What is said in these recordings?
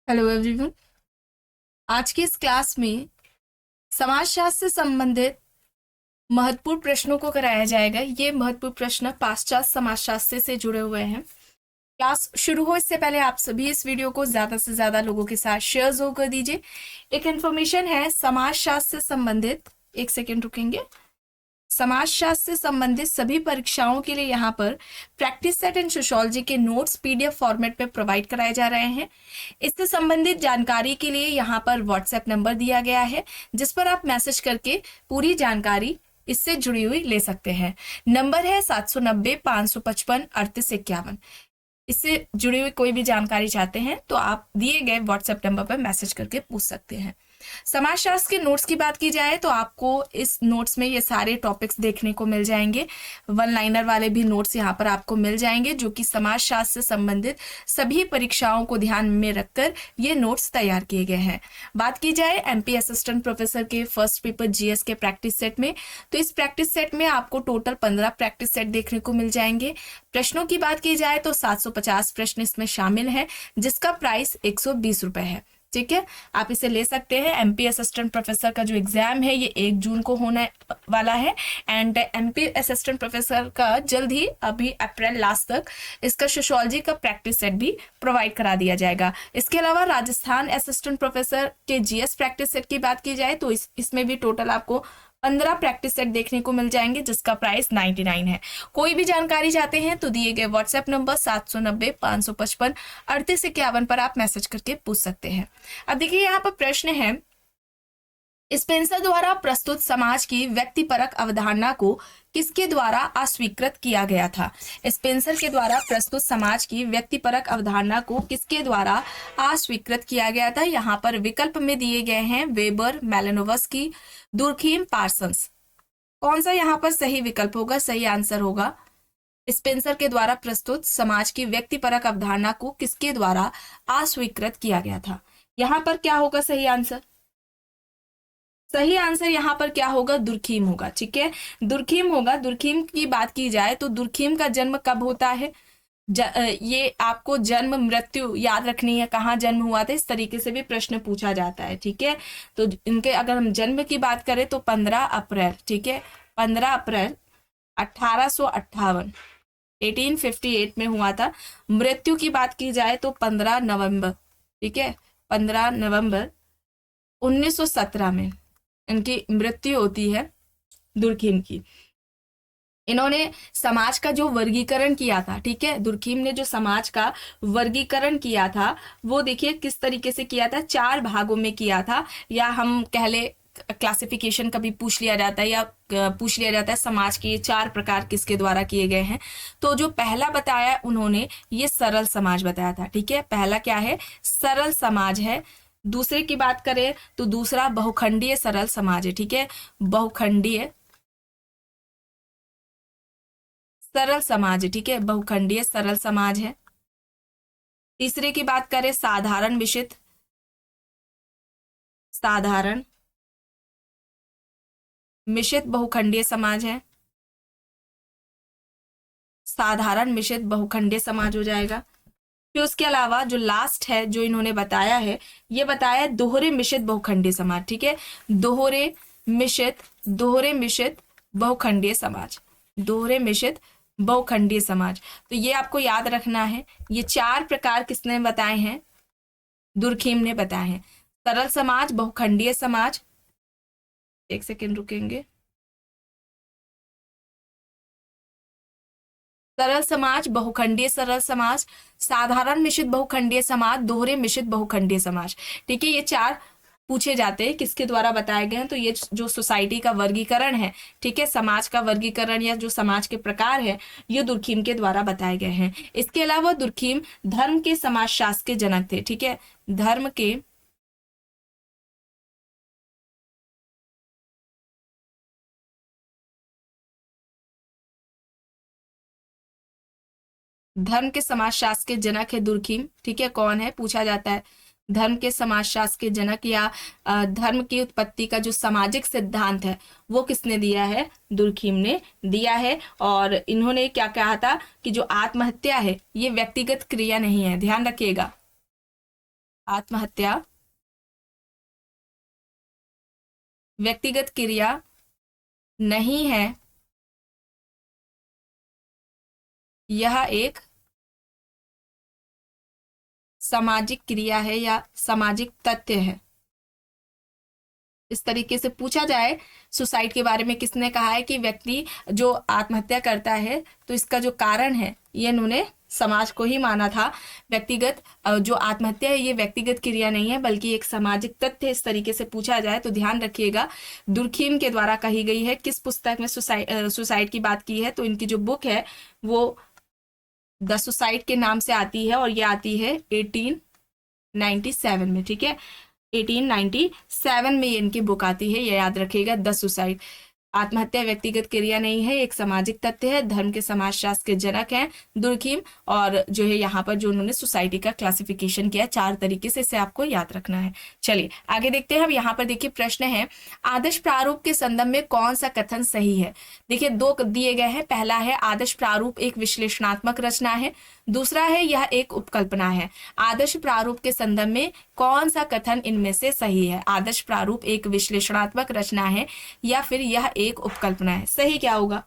Hello everyone. आज की इस क्लास में समाजशास्त्र से संबंधित महत्वपूर्ण प्रश्नों को कराया जाएगा। ये महत्वपूर्ण प्रश्न पाश्चात्य समाजशास्त्र से जुड़े हुए हैं। क्लास शुरू हो इससे पहले आप सभी इस वीडियो को ज्यादा से ज्यादा लोगों के साथ शेयर जरूर कर दीजिए। एक इन्फॉर्मेशन है समाजशास्त्र से संबंधित, एक सेकेंड रुकेंगे। समाजशास्त्र से संबंधित सभी परीक्षाओं के लिए यहाँ पर प्रैक्टिस सेट एंड सोशियोलॉजी के नोट्स पीडीएफ फॉर्मेट में प्रोवाइड कराए जा रहे हैं। इससे संबंधित जानकारी के लिए यहाँ पर व्हाट्सएप नंबर दिया गया है, जिस पर आप मैसेज करके पूरी जानकारी इससे जुड़ी हुई ले सकते हैं। नंबर है 790-555-3851। इससे जुड़ी हुई कोई भी जानकारी चाहते हैं तो आप दिए गए व्हाट्सएप नंबर पर मैसेज करके पूछ सकते हैं। समाजशास्त्र के नोट्स की बात की जाए तो आपको इस नोट्स में ये सारे टॉपिक्स देखने को मिल जाएंगे। वन लाइनर वाले भी नोट्स यहाँ पर आपको मिल जाएंगे, जो कि समाजशास्त्र से संबंधित सभी परीक्षाओं को ध्यान में रखकर ये नोट्स तैयार किए गए हैं। बात की जाए एमपी असिस्टेंट प्रोफेसर के फर्स्ट पेपर जीएस के प्रैक्टिस सेट में, तो इस प्रैक्टिस सेट में आपको टोटल 15 प्रैक्टिस सेट देखने को मिल जाएंगे। प्रश्नों की बात की जाए तो 750 प्रश्न इसमें शामिल है, जिसका प्राइस 120 रुपए है। ठीक है, आप इसे ले सकते हैं। एमपी असिस्टेंट प्रोफेसर का जो एग्जाम है ये 1 जून को होने वाला है, एंड एमपी असिस्टेंट प्रोफेसर का जल्द ही अभी अप्रैल लास्ट तक इसका सोशियोलॉजी का प्रैक्टिस सेट भी प्रोवाइड करा दिया जाएगा। इसके अलावा राजस्थान असिस्टेंट प्रोफेसर के जीएस प्रैक्टिस सेट की बात की जाए तो इसमें भी टोटल आपको 15 प्रैक्टिस सेट देखने को मिल जाएंगे, जिसका प्राइस 99 है। कोई भी जानकारी चाहते हैं तो दिए गए व्हाट्सएप नंबर 790-555-3851 पर आप मैसेज करके पूछ सकते हैं। अब देखिए यहाँ पर प्रश्न है, स्पेंसर द्वारा प्रस्तुत समाज की व्यक्तिपरक अवधारणा को किसके द्वारा अस्वीकृत किया गया था? स्पेंसर के द्वारा प्रस्तुत समाज की व्यक्तिपरक अवधारणा को किसके द्वारा अस्वीकृत किया गया था? यहाँ पर विकल्प में दिए गए हैं वेबर, मैलिनोवस्की, दुर्खीम, पार्सन्स। कौन सा यहाँ पर सही विकल्प होगा? सही आंसर होगा स्पेंसर के द्वारा प्रस्तुत समाज की व्यक्तिपरक अवधारणा को किसके द्वारा अस्वीकृत किया गया था। यहाँ पर क्या होगा सही आंसर? सही आंसर यहाँ पर क्या होगा? दुर्खीम होगा। ठीक है, दुर्खीम होगा। दुर्खीम की बात की जाए तो दुर्खीम का जन्म कब होता है? ये आपको जन्म मृत्यु याद रखनी है, कहाँ जन्म हुआ था, इस तरीके से भी प्रश्न पूछा जाता है। ठीक है, तो इनके अगर हम जन्म की बात करें तो 15 अप्रैल, ठीक है, 15 अप्रैल 1858 1858 में हुआ था। मृत्यु की बात की जाए तो 15 नवंबर, ठीक है, 15 नवंबर 1917 में इनकी मृत्यु होती है दुर्खीम की। इन्होंने समाज का जो वर्गीकरण किया था, ठीक है, दुर्खीम ने जो समाज का वर्गीकरण किया था वो देखिए किस तरीके से किया था। 4 भागों में किया था, या हम कह ले क्लासिफिकेशन कभी पूछ लिया जाता है या पूछ लिया जाता है समाज के 4 प्रकार किसके द्वारा किए गए हैं। तो जो पहला बताया उन्होंने ये सरल समाज बताया था। ठीक है, पहला क्या है? सरल समाज है। दूसरे की बात करें तो दूसरा बहुखंडीय सरल समाज है। ठीक है, बहुखंडीय सरल समाज है। ठीक है, बहुखंडीय सरल समाज है। तीसरे की बात करें साधारण मिश्रित बहुखंडीय समाज है। साधारण मिश्रित बहुखंडीय समाज हो जाएगा। फिर उसके अलावा जो लास्ट है जो इन्होंने बताया है, ये बताया दोहरे मिश्रित बहुखंडीय समाज। ठीक है, दोहरे मिश्रित बहुखंडीय समाज, दोहरे मिश्रित बहुखंडीय समाज। तो ये आपको याद रखना है। ये 4 प्रकार किसने बताए हैं? दुर्खीम ने बताए हैं। सरल समाज, बहुखंडीय समाज, एक सेकेंड रुकेंगे, सरल समाज, बहुखंडीय सरल समाज, साधारण मिश्रित बहुखंडीय समाज, दोहरे मिश्रित बहुखंडीय समाज। ठीक है, ये 4 पूछे जाते हैं किसके द्वारा बताए गए हैं। तो ये जो सोसाइटी का वर्गीकरण है, ठीक है, समाज का वर्गीकरण या जो समाज के प्रकार है, ये दुर्खीम के द्वारा बताए गए हैं। इसके अलावा दुर्खीम धर्म के समाजशास्त्र के जनक थे। ठीक है, धर्म के समाजशास्त्र के जनक है दुर्खीम। ठीक है, कौन है पूछा जाता है। धर्म के समाजशास्त्र के जनक या धर्म की उत्पत्ति का जो सामाजिक सिद्धांत है वो किसने दिया है? दुर्खीम ने दिया है। और इन्होंने क्या कहा था कि जो आत्महत्या है ये व्यक्तिगत क्रिया नहीं है, ध्यान रखिएगा। आत्महत्या व्यक्तिगत क्रिया नहीं है, यह एक सामाजिक क्रिया है या सामाजिक तथ्य है। इस तरीके से पूछा जाए सुसाइड के बारे में, किसने कहा है कि व्यक्ति जो आत्महत्या करता है तो इसका जो कारण है ये इन्होंने समाज को ही माना था। व्यक्तिगत जो आत्महत्या है ये व्यक्तिगत क्रिया नहीं है बल्कि एक सामाजिक तथ्य। इस तरीके से पूछा जाए तो ध्यान रखिएगा, दुर्खीम के द्वारा कही गई है। किस पुस्तक में सुसाइड की बात की है? तो इनकी जो बुक है वो द सुसाइड के नाम से आती है और ये आती है 1897 में। ठीक है, 1897 में ये इनकी बुक आती है, ये याद रखिएगा, द सुसाइड। आत्महत्या व्यक्तिगत क्रिया नहीं है, एक सामाजिक तथ्य है। धर्म के समाजशास्त्र के जनक हैं दुर्खीम, और जो है यहाँ पर जो उन्होंने सोसाइटी का क्लासिफिकेशन किया 4 तरीके से, इसे आपको याद रखना है। चलिए आगे देखते हैं। अब यहाँ पर देखिए प्रश्न है, आदर्श प्रारूप के संदर्भ में कौन सा कथन सही है? देखिए 2 दिए गए हैं। पहला है आदर्श प्रारूप एक विश्लेषणात्मक रचना है, दूसरा है यह एक उपकल्पना है। आदर्श प्रारूप के संदर्भ में कौन सा कथन इनमें से सही है? आदर्श प्रारूप एक विश्लेषणात्मक रचना है या फिर यह एक उपकल्पना है? सही क्या होगा?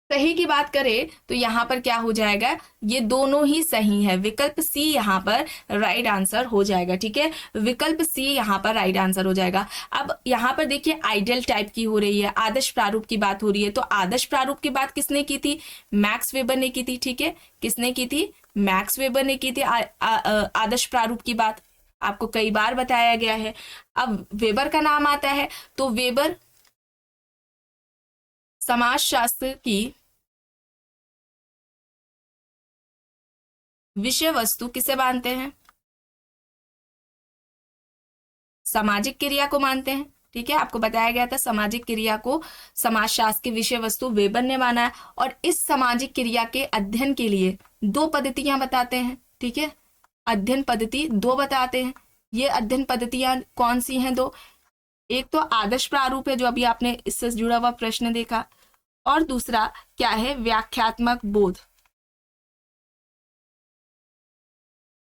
सही की बात करें तो यहाँ पर क्या हो जाएगा, ये दोनों ही सही है। विकल्प सी यहाँ पर राइट आंसर हो जाएगा। ठीक है, विकल्प सी यहाँ पर राइट आंसर हो जाएगा। अब यहाँ पर देखिए आइडियल टाइप की हो रही है, आदर्श प्रारूप की बात हो रही है, तो आदर्श प्रारूप की बात किसने की थी? मैक्स वेबर ने की थी। ठीक है, किसने की थी? मैक्स वेबर ने की थी आदर्श प्रारूप की बात, आपको कई बार बताया गया है। अब वेबर का नाम आता है तो वेबर समाजशास्त्र की विषय वस्तु किसे मानते हैं? सामाजिक क्रिया को मानते हैं। ठीक है, आपको बताया गया था सामाजिक क्रिया को समाजशास्त्र की विषय वस्तु वेबर ने माना है, और इस सामाजिक क्रिया के अध्ययन के लिए 2 पद्धतियां बताते हैं। ठीक है, अध्ययन पद्धति 2 बताते हैं। ये अध्ययन पद्धतियां कौन सी हैं? 2, एक तो आदर्श प्रारूप है जो अभी आपने इससे जुड़ा हुआ प्रश्न देखा, और दूसरा क्या है? व्याख्यात्मक बोध,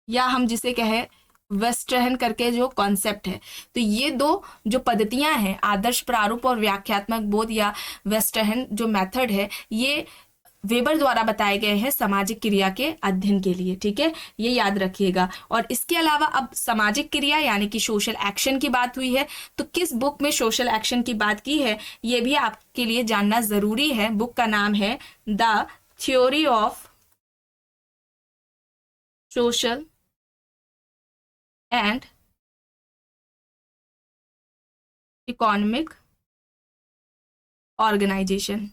या हम जिसे कहें वेस्टर्न करके जो कॉन्सेप्ट है। तो ये 2 जो पद्धतियां हैं, आदर्श प्रारूप और व्याख्यात्मक बोध या वेस्टर्न जो मेथड है, ये वेबर द्वारा बताए गए हैं सामाजिक क्रिया के अध्ययन के लिए। ठीक है, ये याद रखिएगा। और इसके अलावा अब सामाजिक क्रिया यानी कि सोशल एक्शन की बात हुई है, तो किस बुक में सोशल एक्शन की बात की है ये भी आपके लिए जानना जरूरी है। बुक का नाम है the theory of social and economic organisation.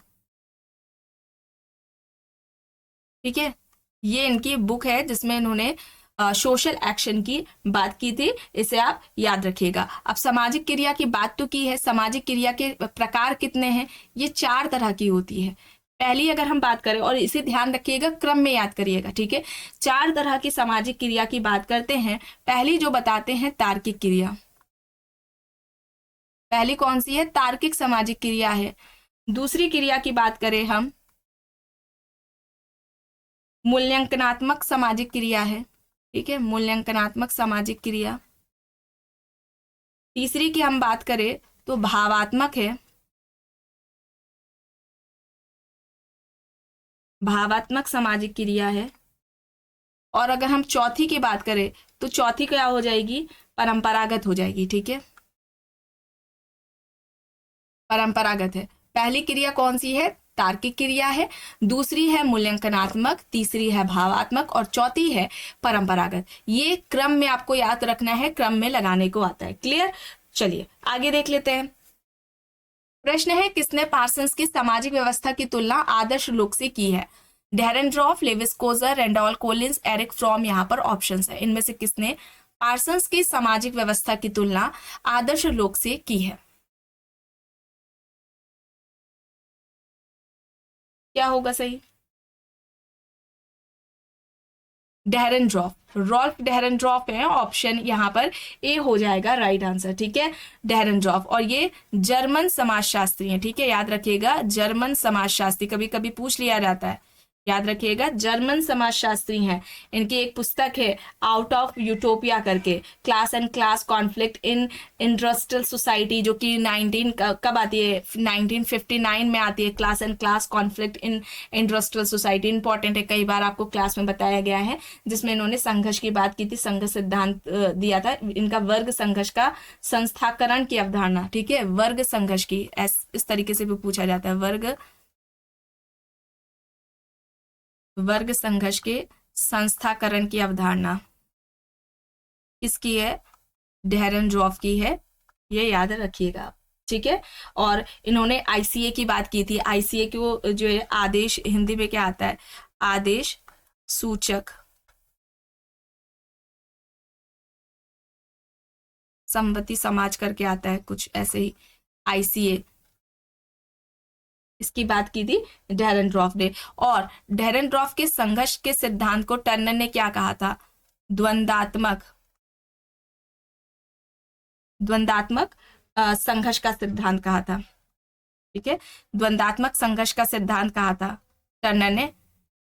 ठीक है, ये इनकी बुक है जिसमें इन्होंने सोशल एक्शन की बात की थी, इसे आप याद रखिएगा। अब सामाजिक क्रिया की बात तो की है, सामाजिक क्रिया के प्रकार कितने हैं? ये 4 तरह की होती है। पहली अगर हम बात करें, और इसे ध्यान रखिएगा, क्रम में याद करिएगा। ठीक है, 4 तरह की सामाजिक क्रिया की बात करते हैं। पहली जो बताते हैं तार्किक क्रिया। पहली कौन सी है? तार्किक सामाजिक क्रिया है। दूसरी क्रिया की बात करें हम, मूल्यांकनात्मक सामाजिक क्रिया है। ठीक है, मूल्यांकनात्मक सामाजिक क्रिया। तीसरी की हम बात करें तो भावात्मक है, भावात्मक सामाजिक क्रिया है। और अगर हम चौथी की बात करें तो चौथी क्या हो जाएगी? परंपरागत हो जाएगी। ठीक है, परंपरागत है। पहली क्रिया कौन सी है? तार्किक क्रिया है, दूसरी है मूल्यांकनात्मक, तीसरी है भावात्मक, और चौथी है परंपरागत। ये क्रम में आपको याद रखना है, क्रम में लगाने को आता है। क्लियर? चलिए आगे देख लेते हैं। प्रश्न है, किसने पार्सन्स की सामाजिक व्यवस्था की तुलना आदर्श लोक से की है? Dahrendorf, Lewis Coser, Randall Collins, Erich Fromm, यहाँ पर ऑप्शंस है। इनमें से किसने पार्सन्स की सामाजिक व्यवस्था की तुलना आदर्श लोक से की है? क्या होगा सही? डेरेनड्रॉफ, रॉल्फ डेरेनड्रॉफ है। ऑप्शन यहाँ पर ए हो जाएगा राइट आंसर। ठीक है, डेरेनड्रॉफ, और ये जर्मन समाजशास्त्री हैं। ठीक है, याद रखिएगा, जर्मन समाजशास्त्री, कभी कभी पूछ लिया जाता है याद रखिएगा, जर्मन समाजशास्त्री हैं। इनकी एक पुस्तक है आउट ऑफ यूटोपिया करके, class and class conflict in industrial society, जो कि 19 कब आती है, 1959 में आती है, class and class conflict in industrial society. Important है, कई बार आपको क्लास में बताया गया है, जिसमें इन्होंने संघर्ष की बात की थी, संघ सिद्धांत दिया था इनका, वर्ग संघर्ष का संस्थाकरण की अवधारणा। ठीक है, वर्ग संघर्ष की, इस तरीके से भी पूछा जाता है, वर्ग संघर्ष के संस्थाकरण की अवधारणा किसकी है, डेरेनड्रॉफ की है, ये याद रखिएगा। ठीक है, और इन्होंने आईसीए की बात की थी। आईसीए को जो है आदेश, हिंदी में क्या आता है, आदेश सूचक संपत्ति समाज करके आता है, कुछ ऐसे ही आईसीए, इसकी बात की थी डेरेनड्रॉफ ने। और डेरेनड्रॉफ के संघर्ष के सिद्धांत को टर्नर ने क्या कहा था, द्वंद्वात्मक संघर्ष का सिद्धांत कहा था। ठीक है, द्वंद्वात्मक संघर्ष का सिद्धांत कहा था टर्नर ने,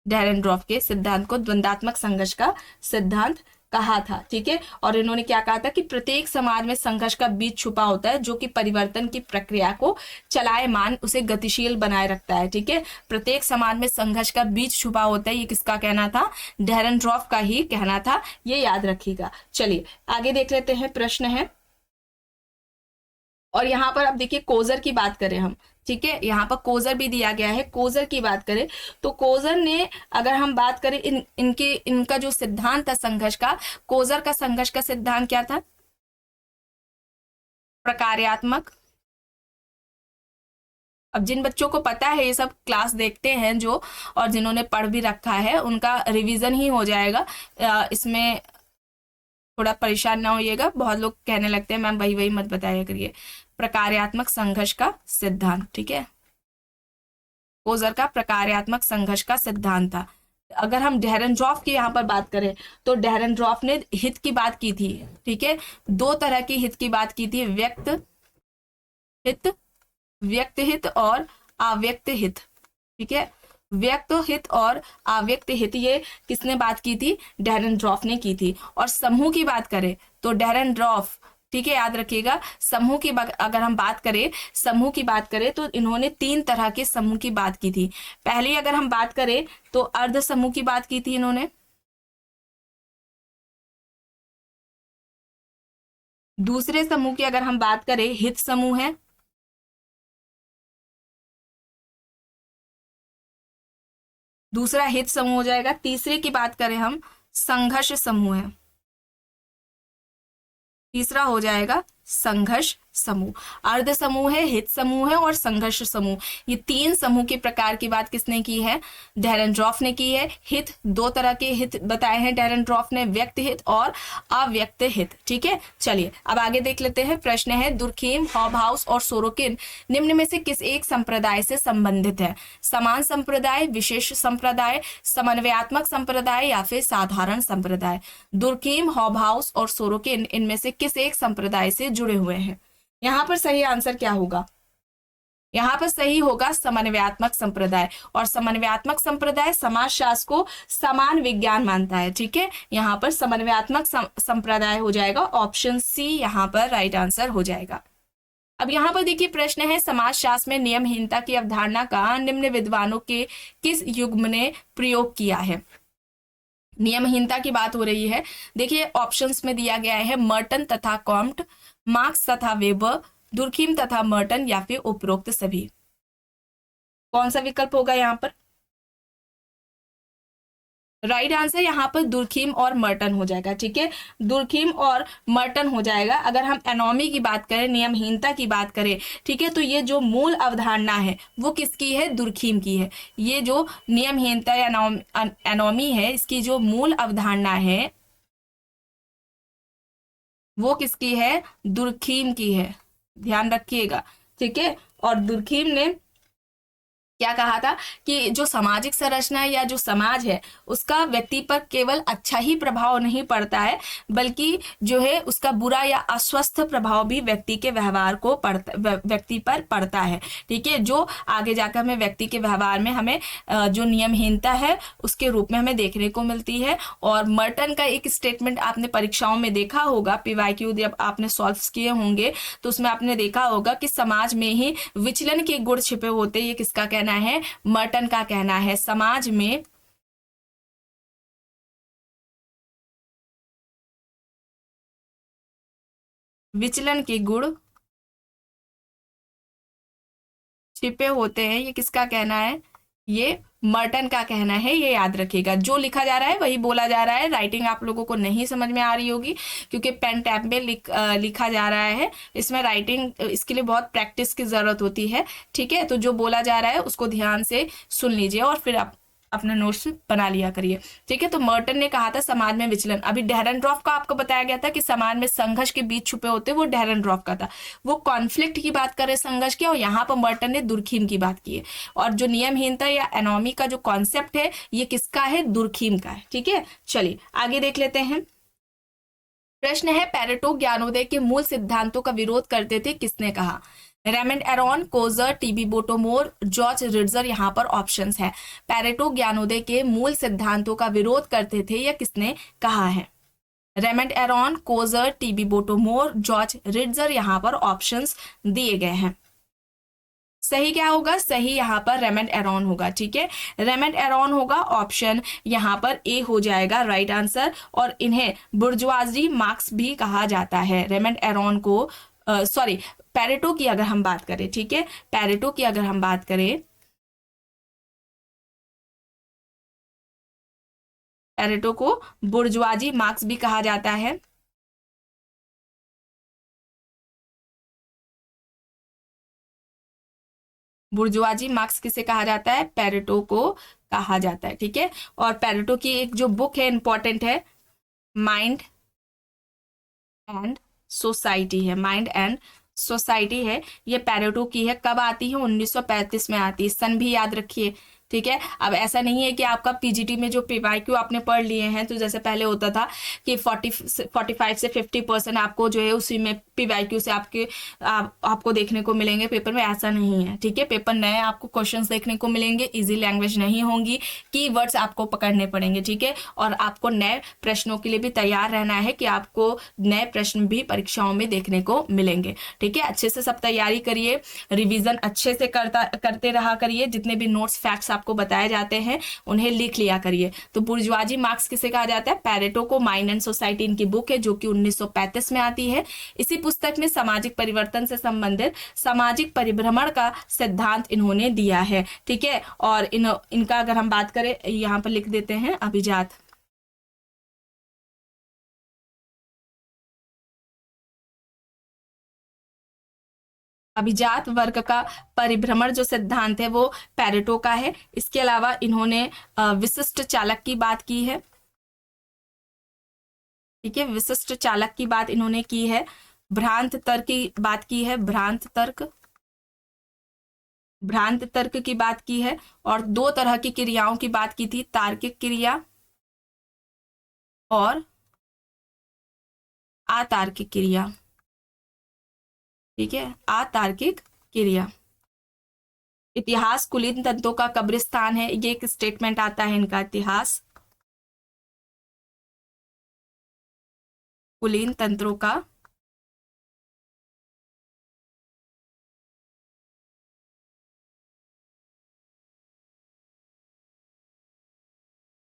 डेरेनड्रॉफ के सिद्धांत को द्वंद्वात्मक संघर्ष का सिद्धांत कहा था। ठीक है, और इन्होंने क्या कहा था कि प्रत्येक समाज में संघर्ष का बीज छुपा होता है, जो कि परिवर्तन की प्रक्रिया को चलायमान, उसे गतिशील बनाए रखता है। ठीक है, प्रत्येक समाज में संघर्ष का बीज छुपा होता है, ये किसका कहना था, डेरेनड्रॉफ का ही कहना था, ये याद रखिएगा। चलिए आगे देख लेते हैं, प्रश्न है, और यहाँ पर अब देखिए कोजर की बात करें हम। ठीक है, यहाँ पर कोजर भी दिया गया है, कोजर की बात करें तो कोजर ने, अगर हम बात करें इनका जो सिद्धांत था संघर्ष का, कोजर का संघर्ष का सिद्धांत क्या था, प्रकार्यात्मक। अब जिन बच्चों को पता है, ये सब क्लास देखते हैं जो, और जिन्होंने पढ़ भी रखा है, उनका रिवीजन ही हो जाएगा, इसमें थोड़ा परेशान ना होइएगा। बहुत लोग कहने लगते हैं मैम वही वही मत बताया करिए। प्रकार्यात्मक संघर्ष का सिद्धांत, ठीक है, कोजर का प्रकार्यात्मक संघर्ष का सिद्धांत था। अगर हम डेरेनड्रॉफ की यहाँ पर बात करें तो डेरेनड्रॉफ ने हित की बात की थी। ठीक है, दो तरह की हित की बात की थी, व्यक्त हित और अव्यक्त हित। ठीक है, व्यक्त हित और अव्यक्त हित, ये किसने बात की थी, डेरेनड्रॉफ ने की थी। और समूह की बात करें तो डेरेनड्रॉफ, ठीक है, याद रखिएगा, समूह की अगर हम बात करें, समूह की बात करें तो इन्होंने 3 तरह के समूह की बात की थी। पहले अगर हम बात करें तो अर्ध समूह की बात की थी इन्होंने, दूसरे समूह की अगर हम बात करें हित समूह है, दूसरा हित समूह हो जाएगा। तीसरे की बात करें हम, संघर्ष समूह है, तीसरा हो जाएगा संघर्ष समूह। अर्ध समूह है, हित समूह है और संघर्ष समूह, ये 3 समूह के प्रकार की बात किसने की है, डेरेनड्रॉफ ने की है। हित, 2 तरह के हित बताए हैं डेरेनड्रॉफ ने, व्यक्त हित और अव्यक्त हित। ठीक है, चलिए अब आगे देख लेते हैं। प्रश्न है, दुर्खीम, हॉबहाउस और सोरोकिन निम्न में से किस एक संप्रदाय से संबंधित है, समान संप्रदाय, विशेष संप्रदाय, समन्वयात्मक संप्रदाय या फिर साधारण संप्रदाय। दुर्खीम, हॉबहाउस और सोरोकिन इनमें से किस एक संप्रदाय से जुड़े हुए हैं। यहां पर सही आंसर क्या होगा, यहां पर सही होगा समन्वयात्मक संप्रदाय। और समन्वयात्मक संप्रदाय समाजशास्त्र को समान विज्ञान मानता है। ठीक है, यहां पर समन्वयात्मक संप्रदाय हो जाएगा, ऑप्शन सी यहां पर राइट आंसर हो जाएगा। अब यहां पर देखिए प्रश्न है, समाजशास्त्र में नियमहीनता की अवधारणा का निम्न विद्वानों के किस युग्म ने प्रयोग किया है। नियमहीनता की बात हो रही है, देखिए ऑप्शंस में दिया गया है मर्टन तथा कॉम्ट, मार्क्स तथा वेबर, दुर्खीम तथा मर्टन या फिर उपरोक्त सभी। कौन सा विकल्प होगा यहाँ पर, राइट आंसर यहाँ पर दुर्खीम और मर्टन हो जाएगा। ठीक है, दुर्खीम और मर्टन हो जाएगा। अगर हम एनोमी की बात करें, नियमहीनता की बात करें, ठीक है, तो ये जो मूल अवधारणा है वो किसकी है, दुर्खीम की है। ये जो नियमहीनता या एनोमी है, इसकी जो मूल अवधारणा है वो किसकी है, दुर्खीम की है, ध्यान रखिएगा। ठीक है, और दुर्खीम ने क्या कहा था कि जो सामाजिक संरचना या जो समाज है उसका व्यक्ति पर केवल अच्छा ही प्रभाव नहीं पड़ता है, बल्कि जो है उसका बुरा या अस्वस्थ प्रभाव भी व्यक्ति के व्यवहार को व्यक्ति पर पड़ता है। ठीक है, जो आगे जाकर हमें व्यक्ति के व्यवहार में हमें जो नियमहीनता है उसके रूप में हमें देखने को मिलती है। और मर्टन का एक स्टेटमेंट आपने परीक्षाओं में देखा होगा, पीवाईक्यू जब आपने सॉल्व किए होंगे तो उसमें आपने देखा होगा कि समाज में ही विचलन के गुण छिपे होते। ये किसका कहना है? मर्टन का कहना है। समाज में विचलन के गुण छिपे होते हैं, ये किसका कहना है? ये मर्टन का कहना है। ये याद रखिएगा, जो लिखा जा रहा है वही बोला जा रहा है। राइटिंग आप लोगों को नहीं समझ में आ रही होगी क्योंकि पेन टैब में लिखा जा रहा है। इसमें राइटिंग, इसके लिए बहुत प्रैक्टिस की जरूरत होती है। ठीक है, तो जो बोला जा रहा है उसको ध्यान से सुन लीजिए और फिर आप अपना नोट्स बना लिया करिए। ठीक है, तो मर्टन ने कहा था समाज में विचलन। अभी डेरेनड्रॉफ का आपको बताया गया था कि समाज में संघर्ष के बीच छुपे होते, वो डेरेनड्रॉफ का था। वो कॉन्फ्लिक्ट की बात करे, संघर्ष की, और यहाँ पर मर्टन ने दुर्खीम की बात की है। और जो नियमहीनता या एनोमी का जो कॉन्सेप्ट है ये किसका है? दुर्खीम का है। ठीक है, चलिए आगे देख लेते हैं। प्रश्न है, पेरेटो ज्ञानोदय के मूल सिद्धांतों का विरोध करते थे, किसने कहा? Raymond Aron, Coser, TB Bottomore, George Ritzer यहाँ पर ऑप्शंस है। पेरेटो ज्ञानोदय के मूल सिद्धांतों का विरोध करते थे, यह किसने कहा है? Raymond Aron, Coser, TB Bottomore, George Ritzer यहाँ पर ऑप्शंस दिए गए हैं। सही क्या होगा? सही यहाँ पर रेमंड एरॉन होगा। ठीक है, रेमंड एरॉन होगा, ऑप्शन यहाँ पर ए हो जाएगा राइट आंसर। और इन्हें बुर्जुआजी मार्क्स भी कहा जाता है। रेमंड एरॉन को सॉरी, पेरेटो की अगर हम बात करें, ठीक है, पेरेटो की अगर हम बात करें, पेरेटो को बुर्जुआजी मार्क्स भी कहा जाता है। बुर्जुआजी मार्क्स किसे कहा जाता है? पेरेटो को कहा जाता है। ठीक है, और पेरेटो की एक जो बुक है इंपॉर्टेंट है, माइंड एंड सोसाइटी है। माइंड एंड सोसाइटी है, ये पेरेटो की है। कब आती है? 1935 में आती है। सन भी याद रखिए। ठीक है, अब ऐसा नहीं है कि आपका पीजीटी में जो पीवाईक्यू आपने पढ़ लिए हैं, तो जैसे पहले होता था कि 45 से 50% आपको जो है उसी में पीवाईक्यू से आपको देखने को मिलेंगे पेपर में। ऐसा नहीं है। ठीक है, पेपर नए आपको क्वेश्चंस देखने को मिलेंगे, इजी लैंग्वेज नहीं होंगी, कीवर्ड्स आपको पकड़ने पड़ेंगे। ठीक है, और आपको नए प्रश्नों के लिए भी तैयार रहना है कि आपको नए प्रश्न भी परीक्षाओं में देखने को मिलेंगे। ठीक है, अच्छे से सब तैयारी करिए, रिविजन अच्छे से करते रहा करिए। जितने भी नोट्स फैक्ट्स आपको बताए जाते हैं उन्हें लिख लिया करिए। तो बुर्जुआजी मार्क्स किसे कहा जाता है? पेरेटो को। माइंड एंड सोसाइटी इनकी बुक है जो कि 1935 में आती है। इसी पुस्तक में सामाजिक परिवर्तन से संबंधित सामाजिक परिभ्रमण का सिद्धांत इन्होंने दिया है। ठीक है, और इनका अगर हम बात करें, यहां पर लिख देते हैं अभिजात। अभिजात वर्ग का परिभ्रमण जो सिद्धांत है वो पेरेटो का है। इसके अलावा इन्होंने विशिष्ट चालक की बात की है। ठीक है, विशिष्ट चालक की बात इन्होंने की है। भ्रांत तर्क की बात की है। भ्रांत तर्क की बात की है। और दो तरह की क्रियाओं की बात की थी, तार्किक क्रिया और अतार्किक क्रिया। ठीक है, अतार्किक क्रिया। इतिहास कुलीन तंत्रों का कब्रिस्तान है, ये एक स्टेटमेंट आता है इनका। इतिहास कुलीन तंत्रों का